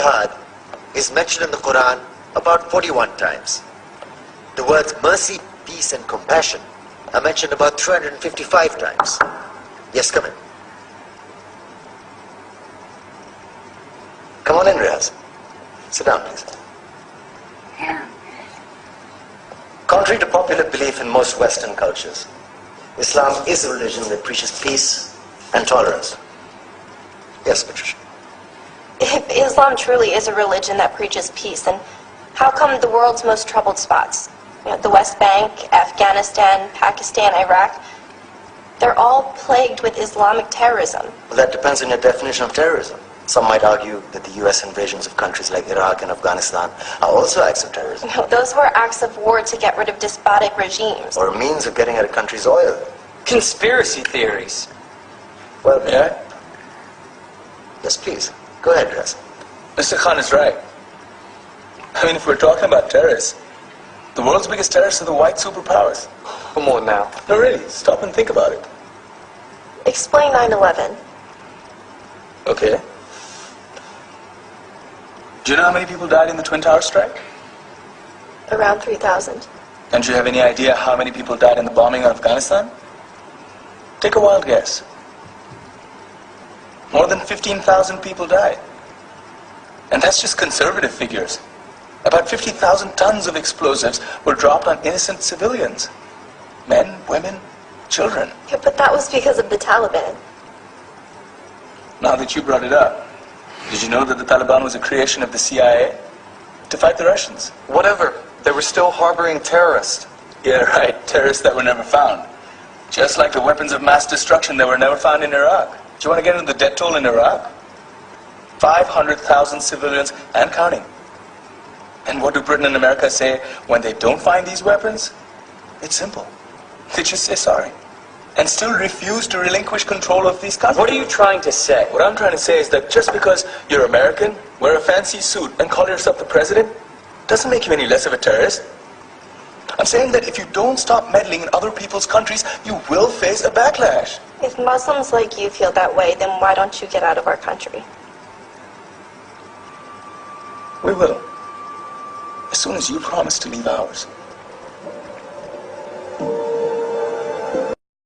jihad is mentioned in the Quran about 41 times. The words mercy, peace, and compassion are mentioned about 355 times. Yes, come in. Come on in, Riaz. Sit down, please. Contrary to popular belief in most Western cultures, Islam is a religion that preaches peace and tolerance. Yes, Patricia. If Islam truly is a religion that preaches peace, then how come the world's most troubled spots, the West Bank, Afghanistan, Pakistan, Iraq, they're all plagued with Islamic terrorism? Well, that depends on your definition of terrorism. Some might argue that the US invasions of countries like Iraq and Afghanistan are also acts of terrorism. No, those were acts of war to get rid of despotic regimes. Or a means of getting at a country's oil. Conspiracy theories. Well, may I? Yes, please. Go ahead, Riaz. Mr. Khan is right. I mean, if we're talking about terrorists, the world's biggest terrorists are the white superpowers. Come on now. No, really, stop and think about it. Explain 9/11. Okay. Do you know how many people died in the Twin Towers strike? Around 3,000. And do you have any idea how many people died in the bombing of Afghanistan? Take a wild guess. More than 15,000 people died. And that's just conservative figures. About 50,000 tons of explosives were dropped on innocent civilians. Men, women, children. Yeah, but that was because of the Taliban. Now that you brought it up, did you know that the Taliban was a creation of the CIA to fight the Russians? Whatever. They were still harboring terrorists. Yeah, right. Terrorists that were never found. Just like the weapons of mass destruction that were never found in Iraq. Do you want to get into the death toll in Iraq? 500,000 civilians and counting. And what do Britain and America say when they don't find these weapons? It's simple. They just say sorry. And still refuse to relinquish control of these countries. What are you trying to say? What I'm trying to say is that just because you're American, wear a fancy suit, and call yourself the president, doesn't make you any less of a terrorist. I'm saying that if you don't stop meddling in other people's countries, you will face a backlash. If Muslims like you feel that way, then why don't you get out of our country? We will. As soon as you promise to leave ours.